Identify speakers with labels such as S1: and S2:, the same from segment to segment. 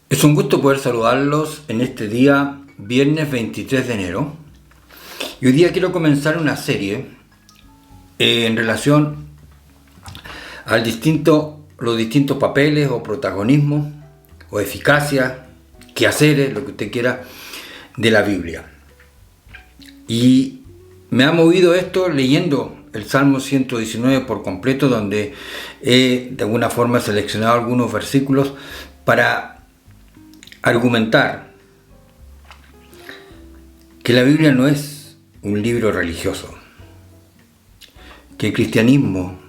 S1: Es un gusto poder saludarlos en este día, viernes 23 de enero. Y hoy día quiero comenzar una serie en relación a los distintos papeles o protagonismos o eficacia, quehaceres, lo que usted quiera, de la Biblia. Y me ha movido esto leyendo el Salmo 119 por completo, donde he de alguna forma seleccionado algunos versículos para argumentar que la Biblia no es un libro religioso, que el cristianismo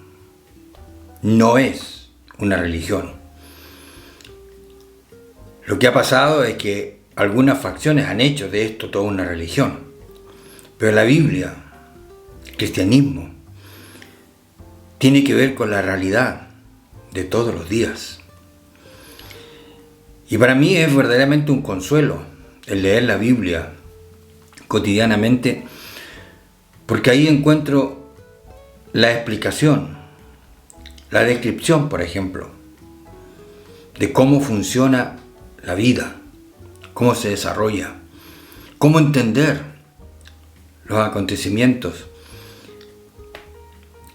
S1: no es una religión. Lo que ha pasado es que algunas facciones han hecho de esto toda una religión, pero la Biblia, el cristianismo, tiene que ver con la realidad de todos los días. Y para mí es verdaderamente un consuelo el leer la Biblia cotidianamente, porque ahí encuentro la explicación, la descripción, por ejemplo, de cómo funciona la vida, cómo se desarrolla, cómo entender los acontecimientos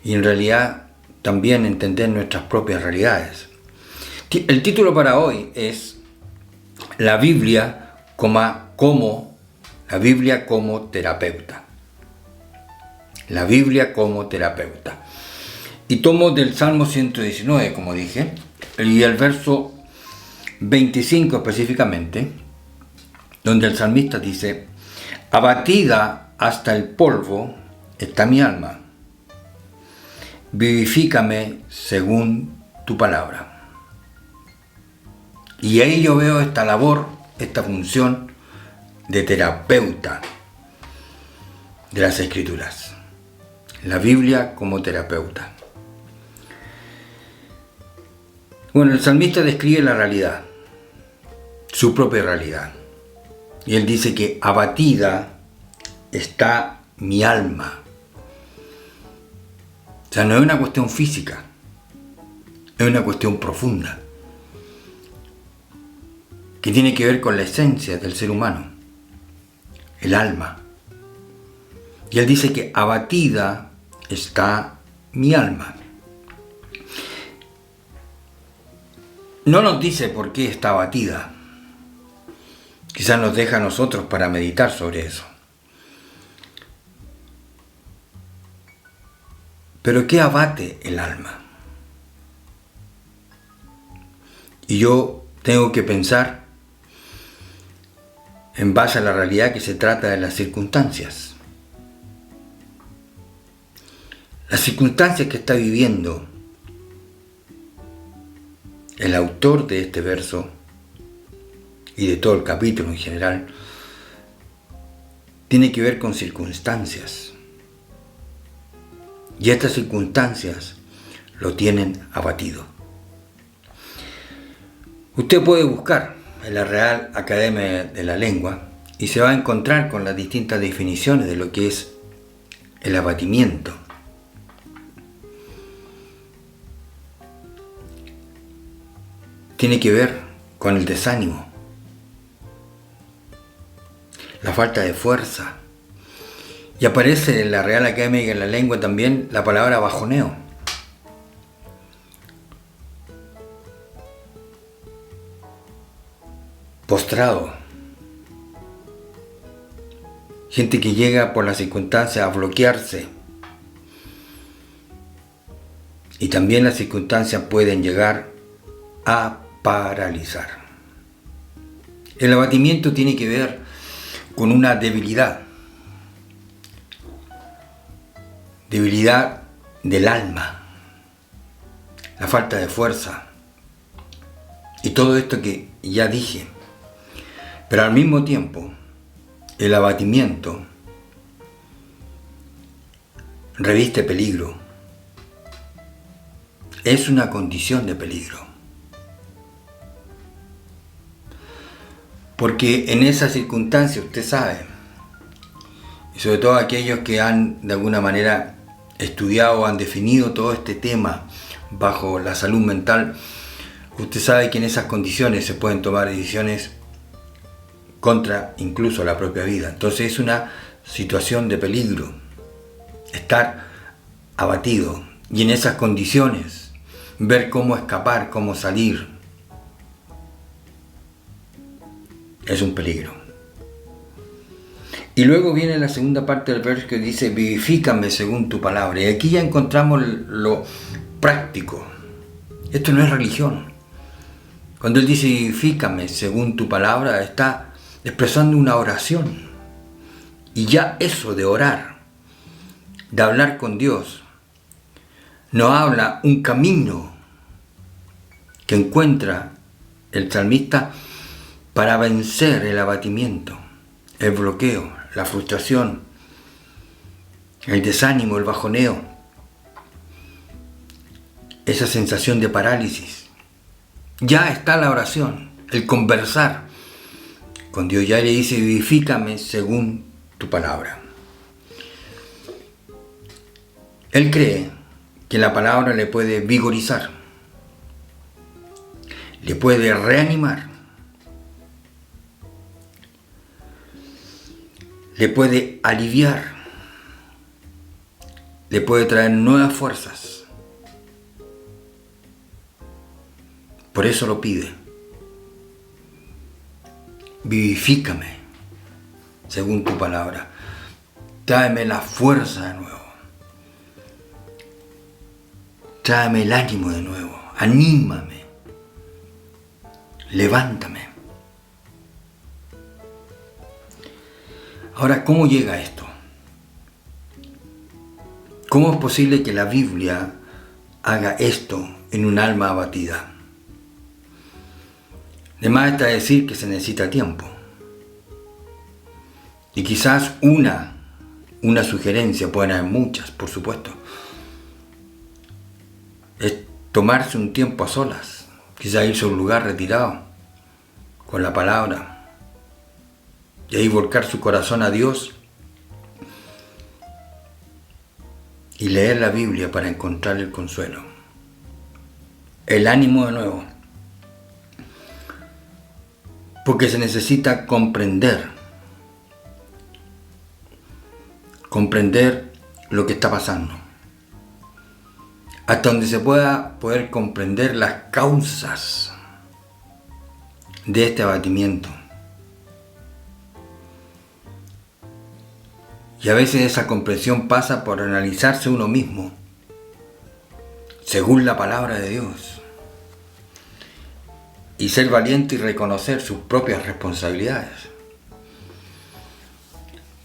S1: y en realidad también entender nuestras propias realidades. El título para hoy es La Biblia como terapeuta. La Biblia como terapeuta. Y tomo del Salmo 119, como dije, y el verso 25 específicamente, donde el salmista dice: abatida hasta el polvo está mi alma, vivifícame según tu palabra. Y ahí yo veo esta labor, esta función de terapeuta de las Escrituras. La Biblia como terapeuta. Bueno, el salmista describe la realidad, su propia realidad. Y él dice que abatida está mi alma. O sea, no es una cuestión física, es una cuestión profunda, que tiene que ver con la esencia del ser humano, el alma. Y él dice que abatida está mi alma. No nos dice por qué está abatida. Quizás nos deja a nosotros para meditar sobre eso. Pero ¿qué abate el alma? Y yo tengo que pensar en base a la realidad que se trata de las circunstancias. Las circunstancias que está viviendo el autor de este verso y de todo el capítulo en general, tiene que ver con circunstancias. Y estas circunstancias lo tienen abatido. Usted puede buscar en la Real Academia de la Lengua y se va a encontrar con las distintas definiciones de lo que es el abatimiento. Tiene que ver con el desánimo, la falta de fuerza. Y aparece en la Real Academia de la Lengua también la palabra bajoneo. Postrado. Gente que llega por las circunstancias a bloquearse. Y también las circunstancias pueden llegar a paralizar. El abatimiento tiene que ver con una debilidad. Debilidad del alma. La falta de fuerza. Y todo esto que ya dije. Pero al mismo tiempo, el abatimiento reviste peligro. Es una condición de peligro. Porque en esa circunstancia, usted sabe, y sobre todo aquellos que han de alguna manera estudiado o han definido todo este tema bajo la salud mental, usted sabe que en esas condiciones se pueden tomar decisiones contra incluso la propia vida. Entonces es una situación de peligro estar abatido y en esas condiciones ver cómo escapar, cómo salir, es un peligro. Y luego viene la segunda parte del verso que dice: vivifícame según tu palabra. Y aquí ya encontramos lo práctico. Esto no es religión. Cuando él dice vivifícame según tu palabra, está expresando una oración. Y ya eso de orar, de hablar con Dios, nos habla un camino que encuentra el salmista para vencer el abatimiento, el bloqueo, la frustración, el desánimo, el bajoneo, esa sensación de parálisis. Ya está la oración, el conversar con Dios. Ya le dice: vivifícame según tu palabra. Él cree que la palabra le puede vigorizar, le puede reanimar, le puede aliviar, le puede traer nuevas fuerzas. Por eso lo pide: vivifícame según tu palabra, tráeme la fuerza de nuevo, tráeme el ánimo de nuevo, anímame, levántame. Ahora, ¿cómo llega esto? ¿Cómo es posible que la Biblia haga esto en un alma abatida? De más está decir que se necesita tiempo. Y quizás una sugerencia, pueden haber muchas, por supuesto, es tomarse un tiempo a solas, quizás irse a un lugar retirado, con la palabra, y ahí volcar su corazón a Dios y leer la Biblia para encontrar el consuelo, el ánimo de nuevo, porque se necesita comprender lo que está pasando, hasta donde se pueda poder comprender las causas de este abatimiento. Y a veces esa comprensión pasa por analizarse uno mismo según la palabra de Dios y ser valiente y reconocer sus propias responsabilidades,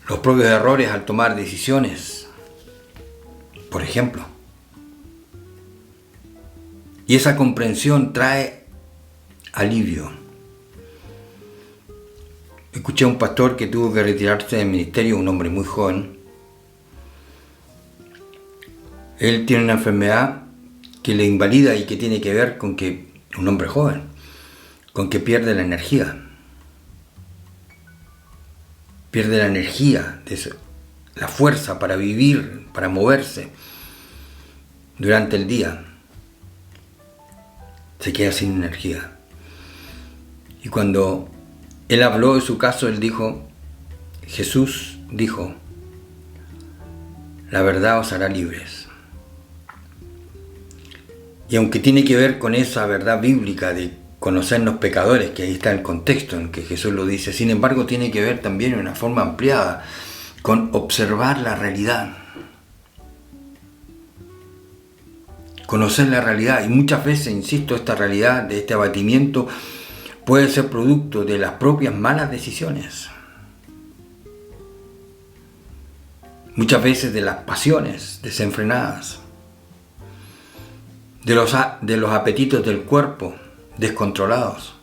S1: los propios errores al tomar decisiones, por ejemplo. Y esa comprensión trae alivio. Escuché a un pastor que tuvo que retirarse del ministerio, un hombre muy joven. Él tiene una enfermedad que le invalida y que tiene que ver con que, un hombre joven, con que pierde la energía. Pierde la energía, la fuerza para vivir, para moverse durante el día. Se queda sin energía. Y cuando él habló de su caso, él dijo: Jesús dijo, la verdad os hará libres. Y aunque tiene que ver con esa verdad bíblica de conocernos pecadores, que ahí está el contexto en que Jesús lo dice, sin embargo tiene que ver también de una forma ampliada con observar la realidad. Conocer la realidad. Y muchas veces, insisto, esta realidad de este abatimiento puede ser producto de las propias malas decisiones. Muchas veces de las pasiones desenfrenadas, de los apetitos del cuerpo descontrolados.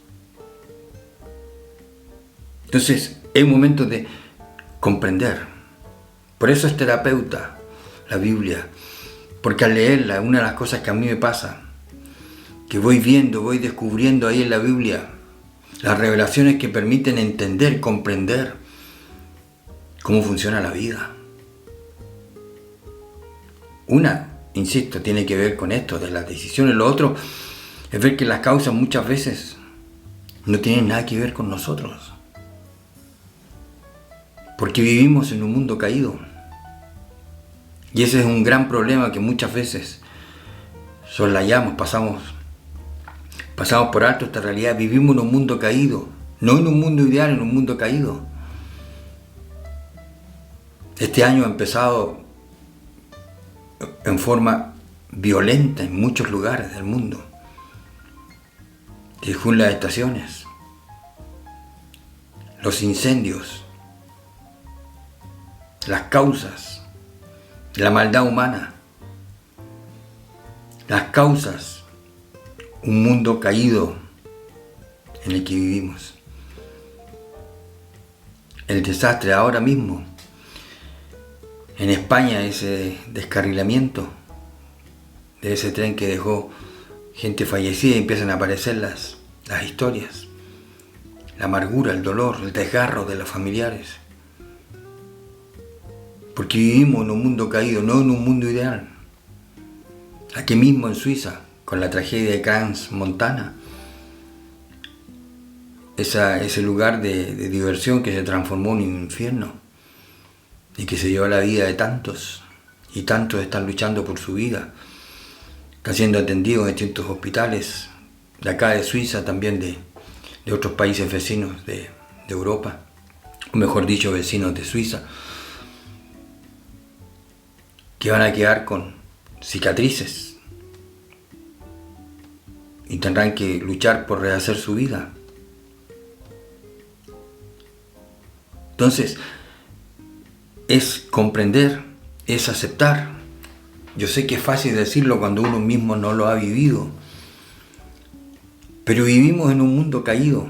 S1: Entonces, es un momento de comprender. Por eso es terapeuta la Biblia, porque al leerla, una de las cosas que a mí me pasa, que voy viendo, voy descubriendo ahí en la Biblia, las revelaciones que permiten entender, comprender cómo funciona la vida. Una, insisto, tiene que ver con esto de las decisiones. Lo otro es ver que las causas muchas veces no tienen nada que ver con nosotros. Porque vivimos en un mundo caído. Y ese es un gran problema que muchas veces soslayamos, pasamos por alto esta realidad. Vivimos en un mundo caído, no en un mundo ideal, en un mundo caído. Este año ha empezado en forma violenta en muchos lugares del mundo. Según las estaciones, los incendios, las causas, la maldad humana, las causas, un mundo caído en el que vivimos. El desastre ahora mismo, en España, ese descarrilamiento de ese tren que dejó gente fallecida y empiezan a aparecer las historias, la amargura, el dolor, el desgarro de los familiares. Porque vivimos en un mundo caído, no en un mundo ideal. Aquí mismo en Suiza, con la tragedia de Crans Montana, ese lugar de diversión que se transformó en un infierno y que se llevó la vida de tantos, y tantos están luchando por su vida, están siendo atendidos en distintos hospitales de acá de Suiza, también de otros países vecinos de Europa, o mejor dicho, vecinos de Suiza, que van a quedar con cicatrices y tendrán que luchar por rehacer su vida. Entonces, es comprender, es aceptar. Yo sé que es fácil decirlo cuando uno mismo no lo ha vivido, pero vivimos en un mundo caído,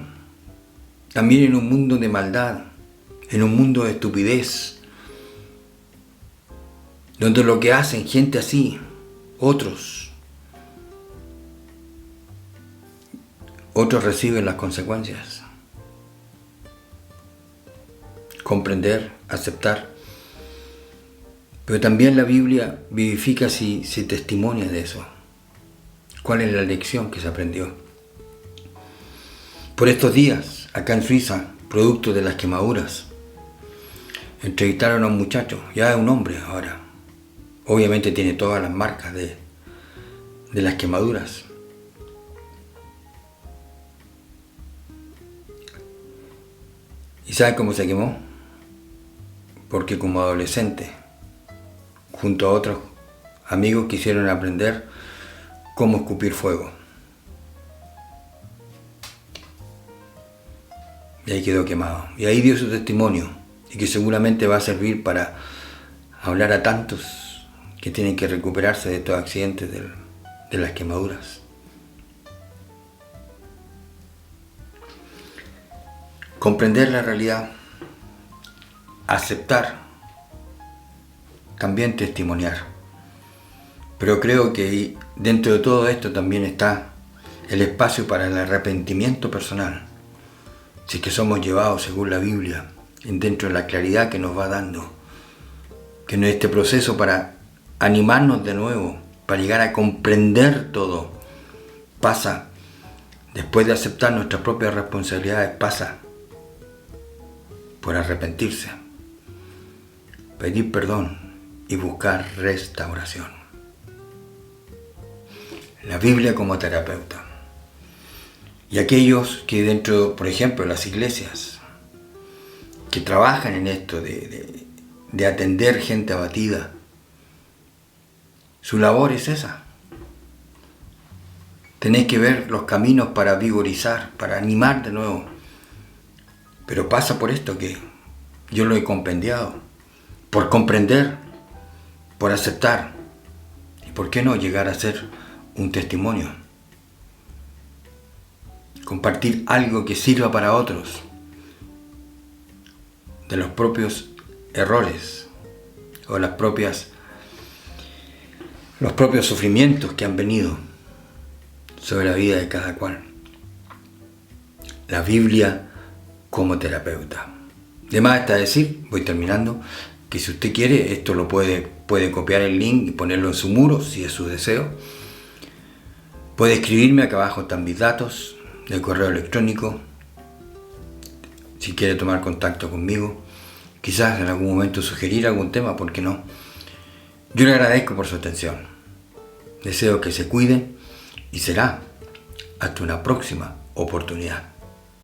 S1: también en un mundo de maldad, en un mundo de estupidez, donde lo que hacen gente así, otros reciben las consecuencias. Comprender, aceptar. Pero también la Biblia vivifica si testimonia de eso. ¿Cuál es la lección que se aprendió? Por estos días, acá en Suiza, producto de las quemaduras, entrevistaron a un muchacho, ya es un hombre ahora. Obviamente tiene todas las marcas de las quemaduras. ¿Y saben cómo se quemó? Porque como adolescente, junto a otros amigos, quisieron aprender cómo escupir fuego. Y ahí quedó quemado. Y ahí dio su testimonio, y que seguramente va a servir para hablar a tantos que tienen que recuperarse de estos accidentes de las quemaduras. Comprender la realidad, aceptar, también testimoniar. Pero creo que dentro de todo esto también está el espacio para el arrepentimiento personal, si es que somos llevados según la Biblia, dentro de la claridad que nos va dando, que en este proceso para animarnos de nuevo, para llegar a comprender todo, pasa, después de aceptar nuestras propias responsabilidades, pasa por arrepentirse, pedir perdón y buscar restauración. La Biblia como terapeuta. Y aquellos que dentro, por ejemplo, de las iglesias, que trabajan en esto de atender gente abatida, su labor es esa. Tenéis que ver los caminos para vigorizar, para animar de nuevo. Pero pasa por esto que yo lo he compendiado, por comprender, por aceptar, y por qué no llegar a ser un testimonio, compartir algo que sirva para otros, de los propios errores o los propios sufrimientos que han venido sobre la vida de cada cual. La Biblia como terapeuta. De más está decir, voy terminando, que si usted quiere, esto lo puede copiar el link y ponerlo en su muro, si es su deseo. Puede escribirme, acá abajo están mis datos de correo electrónico, si quiere tomar contacto conmigo, quizás en algún momento sugerir algún tema, ¿por qué no? Yo le agradezco por su atención, deseo que se cuiden y será hasta una próxima oportunidad.